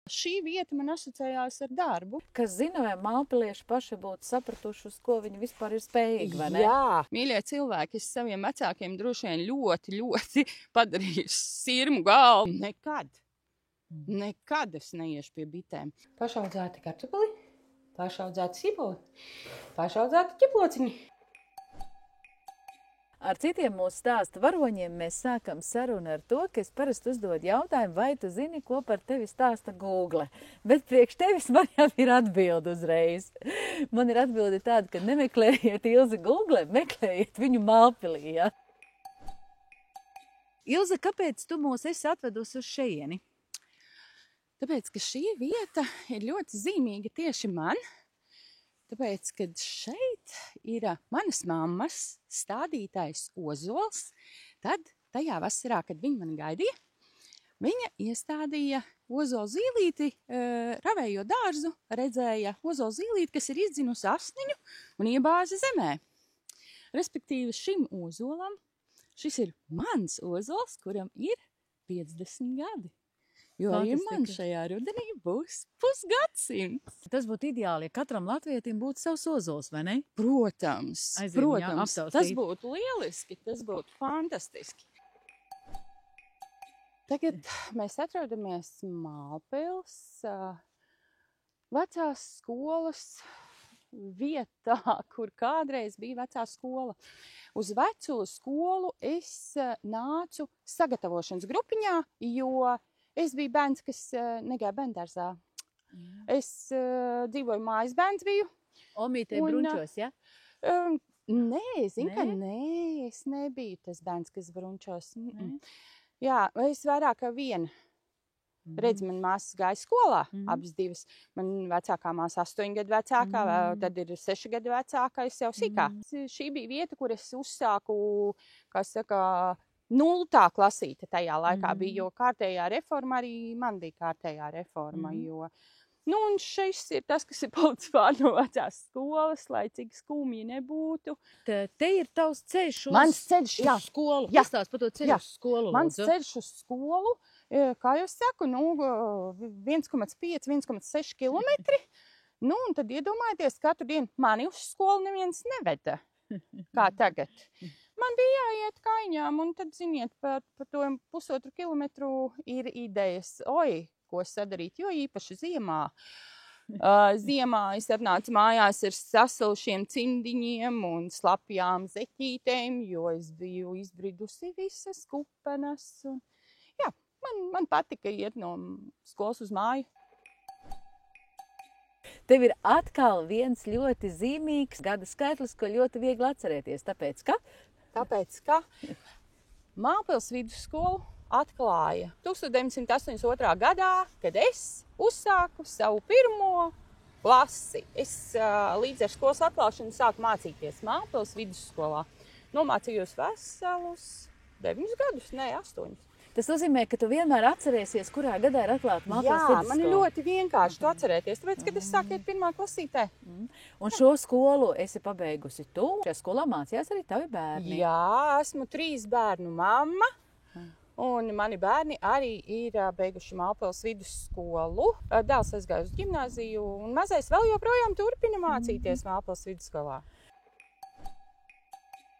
Šī vieta man asociējās ar darbu. Kas zina, vai mālpilieši paši būtu sapratuši, uz ko viņi vispār ir spējīgi, vai ne? Jā, mīļie cilvēki, es saviem vecākiem droši vien ļoti padarīju sirmu galvu. Nekad es neiešu pie bitēm. Pašaudzēti kartupeli, pašaudzēti sīpoli, pašaudzēti ķeplociņi. Ar citiem mūsu stāstu varoņiem mēs sākam sarunu ar to, ka es parasti uzdodu jautājumu, vai tu zini, ko par tevi stāsta Google. Bet priekš tevis man jau ir atbilde uzreiz. Man ir atbilde tāda, ka nemeklējiet Ilzi Google, meklējiet viņu Mālpilī. Ja? Ilze, kāpēc tu mūs esi atvedusi uz šejieni? Tāpēc, ka šī vieta ir ļoti zīmīga tieši man. Tāpēc, kad šeit ir manas mammas stādītais ozols, tad tajā vasarā, kad viņa mani gaidīja, viņa iestādīja ozola zīlīti, ravējot dārzu, redzēja ozola zīlīti, kas ir izdzinusi asniņu un iebāza zemē. Respektīvi šim ozolam, šis ir mans ozols, kuram ir 50 gadi. Jo arī man šajā rudenī būs pusgadsimts. Tas būtu ideāli, ja katram latvietim būtu savs ozols, vai ne? Protams, Aizvien, tas būtu lieliski, tas būtu fantastiski. Tagad mēs atrodamies Mālpils vecās skolas vietā, kur kādreiz bija vecā skola. Uz veco skolu es nācu sagatavošanas grupiņā, jo es biju bērns, kas negāja bērndārzā. Es dzīvoju mājas bērns biju. Omītē brunčos, ja? Nē, es nebiju tas bērns, kas brunčos. Jā, es vairāk kā viena. Redz, man māsas gāja skolā, abas divas. Man vecākā māsa 8 gadu vecākā, tad ir 6 gadu vecākais jau sīkā. Šī bija vieta, kur es uzsāku, kā saka, 0. klasīte tajā laikā bija, jo kārtējā reforma arī man bija kārtējā reforma, jo, un šis ir tas, kas ir palicis pār no vecās skolas, lai cik skumji nebūtu. Te ir tavs ceļš Mans ceļš, uz skolu. Jā. Pastāst par to ceļu uz skolu, lūdzu. Mans ceļš uz skolu, kā jau saku, 1,5–1,6 kilometri, un tad iedomājieties, katru dienu mani uz skolu neviens neveda, kā tagad. Man bija jāiet kaiņām, un tad, ziniet, par to 1,5 kilometru ir idejas, ko sadarīt, jo īpaši ziemā. Ziemā es atnācu mājās ar sasilšiem cimdiņiem un slapjām zeķītēm, jo es biju izbridusi visas kupenas. Un, jā, man patika iet no skolas uz māju. Tev ir atkal viens ļoti zīmīgs gada skaitlis, ko ļoti viegli atcerēties. Tāpēc, ka Mālpils vidusskolu atklāja 1982. gadā, kad es uzsāku savu pirmo klasi. Es līdz ar skolas atklāšanu sāku mācīties Mālpils vidusskolā. Nomācījos veselus 9 gadus, 8. Tas nozīmē, ka tu vienmēr atcerēsies, kurā gadā ir atklāta Mālpils vidusskola. Jā, man ir ļoti vienkārši to atcerēties, tāpēc, kad es sāku iet 1. klasītē. Un šo skolu esi pabeigusi tu. Šajā skolā mācījās arī tavi bērni. Jā, esmu 3 bērnu mamma. Un mani bērni arī ir beiguši Mālpils vidusskolu. Dēls aizgāja uz ģimnāziju, un mazais vēl joprojām turpina mācīties Mālpils vidusskolā.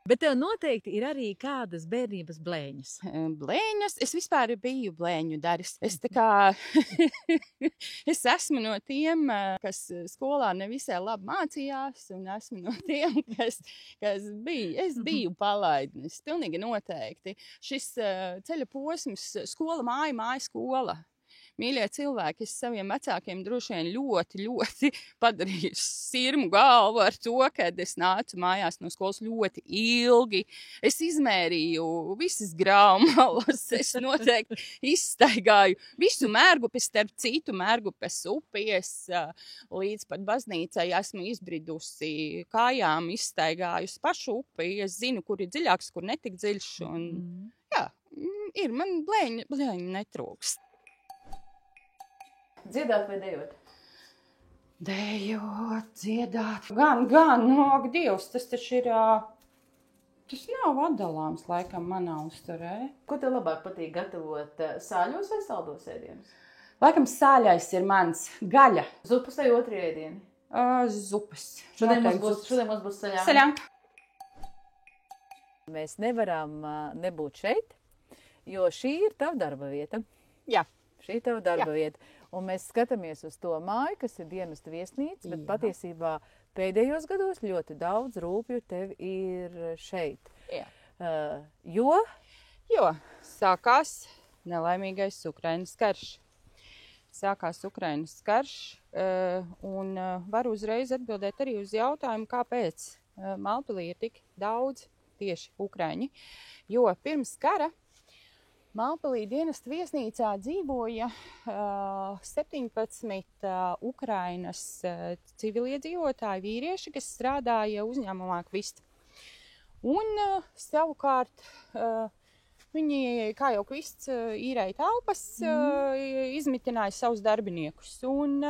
Bet tev noteikti ir arī kādas bērnības blēņas. Blēņas? Es vispār biju blēņu daris. Es tā kā, es esmu no tiem, kas skolā nevisai labi mācījās, un esmu no tiem, kas bija. Es biju palaidnis, pilnīgi noteikti. Šis ceļa posms, skola, māja, skola. Mīļie cilvēki, es saviem vecākiem droši vien ļoti padarīju sirmu galvu ar to, kad es nācu mājās no skolas ļoti ilgi. Es izmērīju visas graumalas, es noteikti izstaigāju visu Mērgupi, starp citu Mērgupes upi. Es līdz pat baznīcai esmu izbridusi kājām, izstaigājusi pašu upi. Es zinu, kur ir dziļāks, kur netik dziļš. Un, jā, ir, man blēņi netrūkst. Dziedāt vai dejot? Dejot, dziedāt. Gan, ak, Dievs, tas taču ir, tas nav atdalāms laikam manā uzturē. Ko tev labāk patīk gatavot, sāļos vai saldos ēdienus? Laikam sāļais ir mans gaļa. Zupas vai otru ēdienu? Zupas. Šodien mums būs saļā. Saļanka. Mēs nevaram nebūt šeit, jo šī ir tava darba vieta. Jā. Šī ir tava darba vieta. Un mēs skatāmies uz to māju, kas ir dienesta viesnīca, bet patiesībā pēdējos gados ļoti daudz rūpju tev ir šeit. Jā. Jo sākās nelaimīgais Ukrainas karš. Un varu uzreiz atbildēt arī uz jautājumu, kāpēc Mālpilī ir tik daudz tieši ukraiņi. Jo pirms kara Mālpilī dienesta viesnīcā dzīvoja 17 Ukrainas civiliedzīvotāji vīrieši, kas strādāja uzņēmumā Kvist. Un savukārt viņi, kā jau Kvists, īrēja telpas, izmitināja savus darbiniekus. Un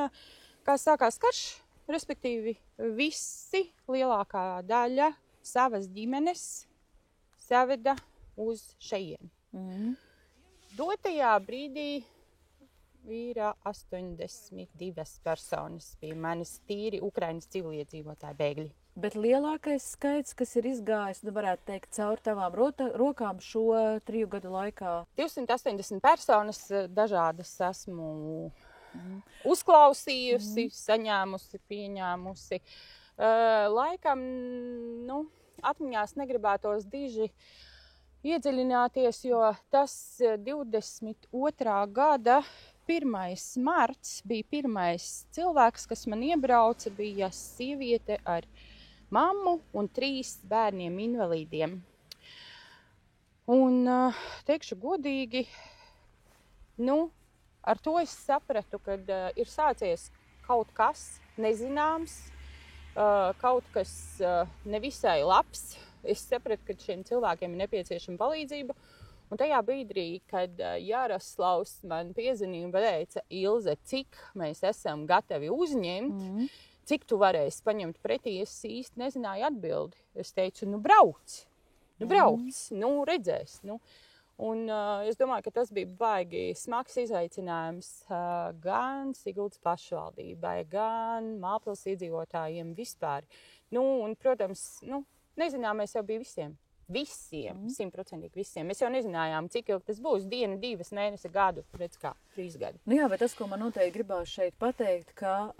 kā sākās karš, respektīvi visi, lielākā daļa savas ģimenes saveda uz šejieni. Dotajā brīdī ir 82 personas pie manis tīri Ukrainas civiliedzīvotāji bēgļi. Bet lielākais skaits, kas ir izgājis, varētu teikt, caur tavām rokām šo 3 gadu laikā? 280 personas dažādas esmu uzklausījusi, saņēmusi, pieņēmusi. Laikam, atmiņās negribētos diži iedziļināties, jo tas 22. gada 1. marts bija pirmais cilvēks, kas man iebrauca, bija sieviete ar mammu un 3 bērniem invalīdiem. Un teikšu godīgi, ar to es sapratu, kad ir sācies kaut kas nezināms, kaut kas nevisai labs. Es sapratu, ka šiem cilvēkiem ir nepieciešama palīdzība. Un tajā brīdī, kad Jaroslavs man piezvanīja un teica, Ilze, cik mēs esam gatavi uzņemt, cik tu varēsi paņemt pretī, es īsti nezināju atbildi. Es teicu, brauc, redzēs. Un es domāju, ka tas bija baigi smags izaicinājums gan Siguldas pašvaldībai, gan Mālpils iedzīvotājiem vispār. Un, protams, nezināmais jau bija visiem. Visiem, 100% visiem. Mēs jau nezinājām, cik ilgi tas būs. 1, 2 mēnesi, gadu, redz kā, 3 gadi. Jā, bet tas, ko man noteikti gribās šeit pateikt, ka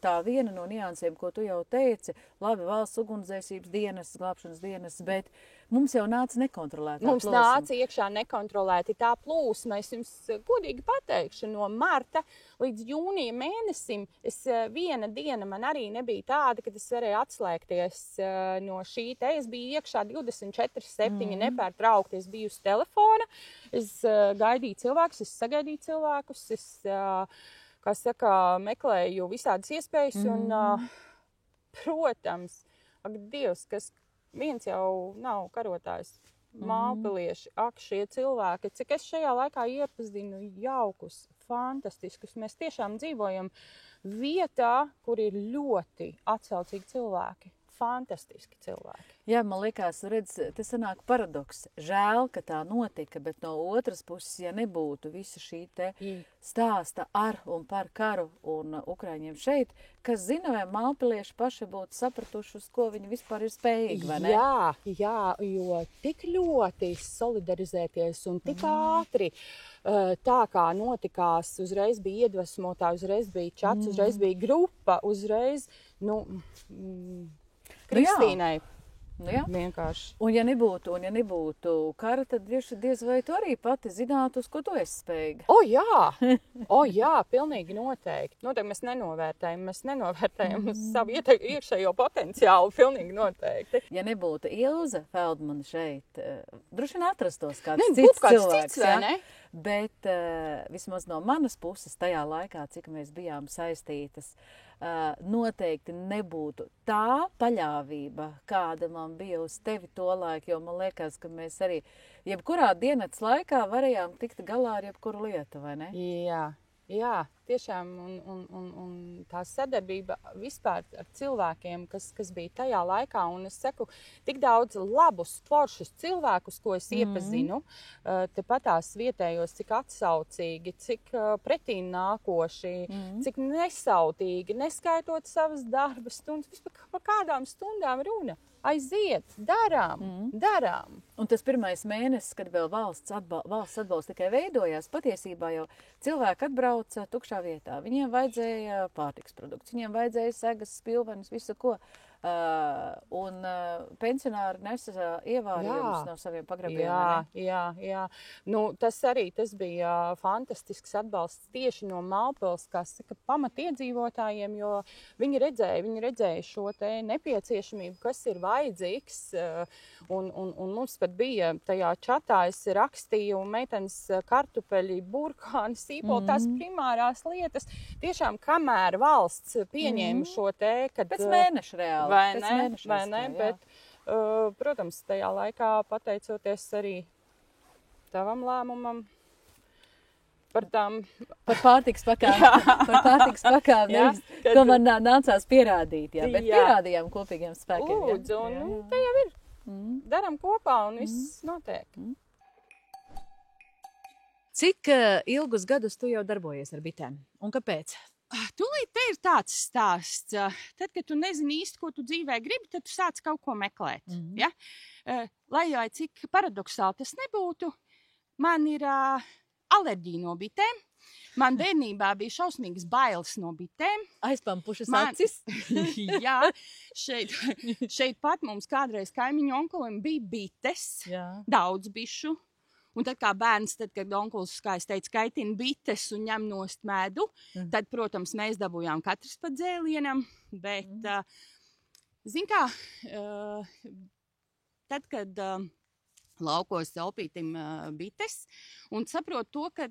tā viena no niansēm, ko tu jau teici, labi, valsts ugunsdzēsības dienas, glābšanas dienas, bet mums jau nāca nekontrolētā plūsma. Mums nāca iekšā nekontrolēti tā plūsma. Es jums godīgi pateikšu, no marta līdz jūnija mēnesim, viena diena man arī nebija tāda, kad es varēju atslēgties no šī te. Es biju iekšā 24/7 nepārtraukti. Es biju uz telefona, es gaidīju cilvēkus, es sagaidīju cilvēkus, es, kā saka, meklēju visādas iespējas un, protams, ak, Dievs, kas viens jau nav karotājs, mālpilieši, šie cilvēki, cik es šajā laikā iepazinu jaukus, fantastiskus. Mēs tiešām dzīvojam vietā, kur ir ļoti atsaucīgi cilvēki. Fantastiski cilvēki. Jā, man liekas, redz, te sanāk paradoks. Žēl, ka tā notika, bet no otras puses, ja nebūtu visa šī te stāsta ar un par karu un Ukraiņiem šeit, kas zina, vai mālpilieši paši būtu sapratuši, uz ko viņi vispār ir spējīgi, vai ne? Jā, jo tik ļoti solidarizēties un tik ātri, tā kā notikās, uzreiz bija iedvesmotā, uzreiz bija čats, uzreiz bija grupa, uzreiz, Kristīnai. Vienkārši. Un ja nebūtu kara, tad diez vai tu arī pati zinātu, uz ko tu esi spējīga. Jā, pilnīgi noteikti. Noteikti mēs nenovērtējam savu iekšējo potenciālu, pilnīgi noteikti. Ja nebūtu Ilze Feldmane šeit, droši vien atrastos kāds cits cilvēks, vai ne? Bet vismaz no manas puses tajā laikā, cik mēs bijām saistītas, noteikti nebūtu tā paļāvība, kāda man bija uz tevi tolaik, jo man liekas, ka mēs arī jebkurā dienas laikā varējām tikt galā ar jebkuru lietu, vai ne? Jā, tiešām, un tā sadarbība vispār ar cilvēkiem, kas bija tajā laikā, un es saku, tik daudz labus, foršus cilvēkus, ko es iepazinu, tepat tās vietējos, cik atsaucīgi, cik pretīm nākoši, cik nesautīgi, neskaitot savas darba stundas, vispār par kādām stundām runa. Aiziet, darām. Un tas pirmais mēnesis, kad vēl valsts atbalsts tikai veidojās, patiesībā jau cilvēki atbrauca tukšā vietā. Viņiem vajadzēja pārtiks produkts, viņiem vajadzēja segas, spilvenes, visu ko. Un pensionāri nesa ievārījumus no saviem pagrabiem. Jā. Nu, tas bija fantastisks atbalsts tieši no Mālpils, kā saka, pamatiedzīvotājiem, jo viņi redzēja šo te nepieciešamību, kas ir vajadzīgs. Un mums pat bija tajā čatā, es rakstīju meitenes kartupeļi, burkāni, sīpoli, tās primārās lietas. Tiešām, kamēr valsts pieņēma šo te, kad... Pēc mēneša reāli. Vai ne, bet, protams, tajā laikā pateicoties arī tavam lēmumam par pārtiks pakām, ko man nācās pierādīt, bet pierādījām kopīgiem spēkiem. Lūdzu, un te jau ir. Daram kopā un viss notiek. Cik ilgus gadus tu jau darbojies ar bitēm un kāpēc? Tūlīt te ir tāds stāsts. Tad, kad tu nezini īsti, ko tu dzīvē gribi, tad tu sāc kaut ko meklēt. Ja? Lai jau cik paradoxāli tas nebūtu, man ir alerģija no bitēm. Man bērnībā bija šausmīgas bailes no bitēm. Aizpampušas acis. Jā, šeit pat mums kādreiz kaimiņu onkulim bija bites, daudz bišu. Un tad, kā bērns, kad onkulis, kā es teicu, kaitina bites un ņem nost medu, tad, protams, mēs dabūjām katrs pa dzēlienam, bet, zin kā, tad, kad laukos elpītim bites, un saprot to, ka,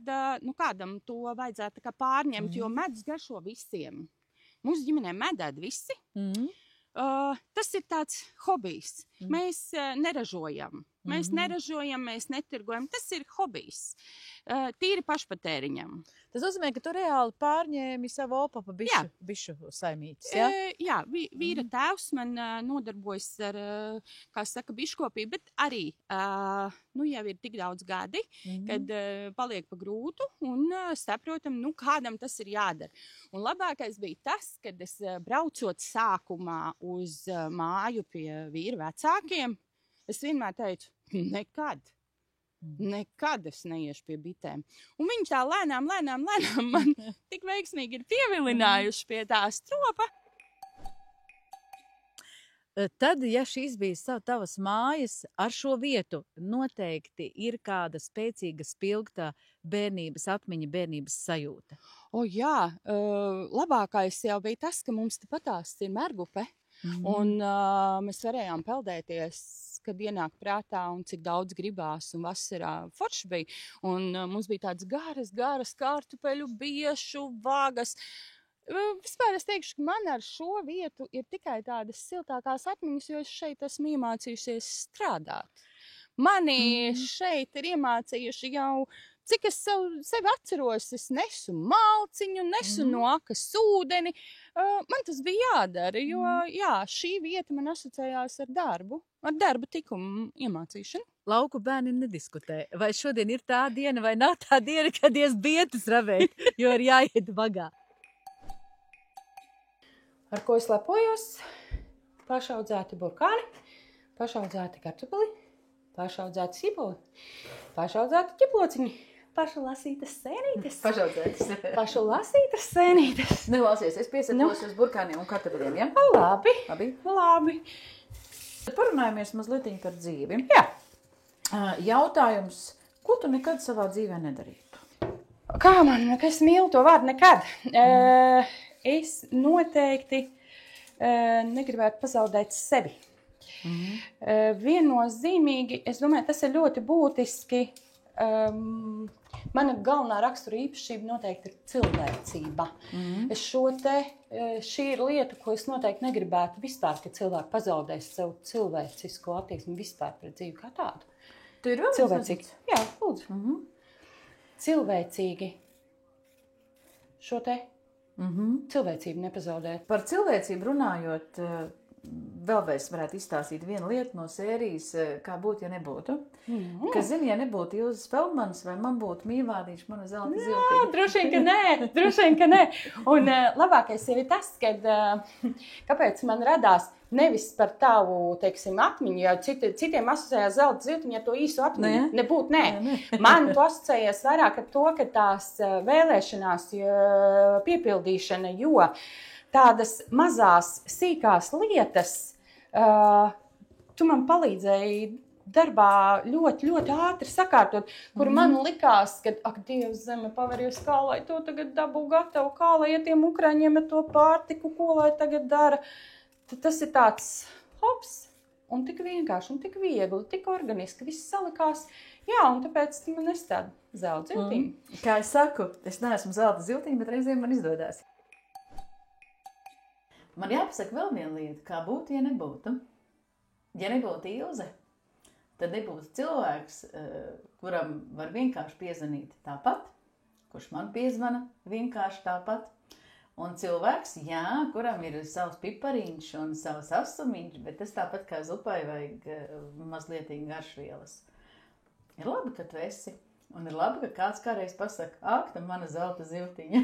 kādam to vajadzētu tā kā pārņemt, jo medus garšo visiem. Mūsu ģimenē medēd visi. Tas ir tāds hobijs. Mēs neražojam. Mēs netirgojam. Tas ir hobijs. Tīri pašpatēriņam. Tas nozīmē, ka tu reāli pārņēmi savu opapa bišu saimītes, ja? Jā, vīra tēvs man nodarbojas ar, kā saka, biškopību, bet arī, jau ir tik daudz gadi, kad paliek pa grūtu un saprotam, kādam tas ir jādara. Un labākais bija tas, kad es braucot sākumā uz māju pie vīra vecākiem, es vienmēr teicu, nekad es neiešu pie bitēm. Un viņi tā lēnām man tik veiksmīgi ir pievilinājuši pie tā stropa. Tad, ja šīs bija tavas mājas, ar šo vietu noteikti ir kāda spēcīga spilgta bērnības atmiņa, bērnības sajūta. Jā, labākais jau bija tas, ka mums tepatās ir Mergupe. Un mēs varējām peldēties, kad ienāk prātā un cik daudz gribās, un vasarā forši bija. Un mums bija tāds garas kartupeļu, biešu, vagas. Vispār es teikšu, ka man ar šo vietu ir tikai tādas siltākās atmiņas, jo es šeit esmu iemācījusies strādāt. Mani šeit ir iemācījuši jau, cik es sevi atceros, es nesu malciņu, nesu no akas ūdeni. Man tas bija jādara, jo šī vieta man asociējās ar darba tikumu iemācīšanu. Lauku bērni nediskutē, vai šodien ir tā diena vai nav tā diena, kad ies bietas ravēt, jo ir jāiet vagā. Ar ko es lepojos? Pašaudzēti burkāni, pašaudzēti kartupeli, pašaudzēti sīpoli, pašaudzēti ķiplociņi, pašlasītas sēnītes. Pašlasītas sēnītes. Nelāsies, es piesakos uz burkāniem un kartupeliem, ja? Labi. Parunājamies mazliet par dzīvi. Jā. Jautājums, ko tu nekad savā dzīvē nedarītu? Kā man, es mīlu to vārdu nekad. Es noteikti negribētu pazaudēt sevi. Viennozīmīgi, es domāju, tas ir ļoti būtiski. Mana galvenā rakstura īpašība noteikti ir cilvēcība. Šī ir lieta, ko es noteikti negribētu vispār, ka cilvēki pazaudēs savu cilvēcisko attieksmi vispār pret dzīvi kā tādu. Tu ir vēl cilvēcīgi? Jā, lūdzu. Cilvēcīgi šo te cilvēcību nepazaudēt. Par cilvēcību runājot, vēlreiz varētu izstāstīt vienu lietu no sērijas, kā būtu, ja nebūtu. Kas zini, ja nebūtu Ilzes Feldmanas, vai man būtu Mīvādīša, mana zelta ziltiņa? Droši vien, ka nē. Un labākais jau ir tas, kad, kāpēc man radās nevis par tavu, teiksim, atmiņu, jo citiem asociējās zelta ziltiņa ar to īsu atmiņu. Nebūtu, nē. Man tu asociējies vairāk ar to, ka tās vēlēšanās piepildīšana, jo tādas mazās, sīkās lietas, tu man palīdzēji darbā ļoti, ļoti ātri sakārtot, kur man likās, ka, ak, Dievs, zeme paveries, kā lai to tagad dabū gatavu, kā lai tiem ukraiņiem ar to pārtiku, ko lai tagad dara. Tad tas ir tāds hops, un tik vienkārši, un tik viegli, tik organiski, viss salikās. Jā, un tāpēc man nestāda zelta ziltiņa. Kā es saku, es neesmu zelta ziltiņa, bet reizēm man izdodās. Man jāpasaka vēl viena lieta, kā būtu, ja nebūtu. Ja nebūtu Ilze, tad nebūtu cilvēks, kuram var vienkārši piezvanīt tāpat, kurš man piezvana vienkārši tāpat. Un cilvēks, jā, kuram ir savs pipariņš un savs asumiņš, bet tas tāpat kā zupai vajag mazliet garšvielas. Ir labi, ka tu esi, un ir labi, ka kāds kādreiz pasaka, ak, tā mana zelta ziltiņa.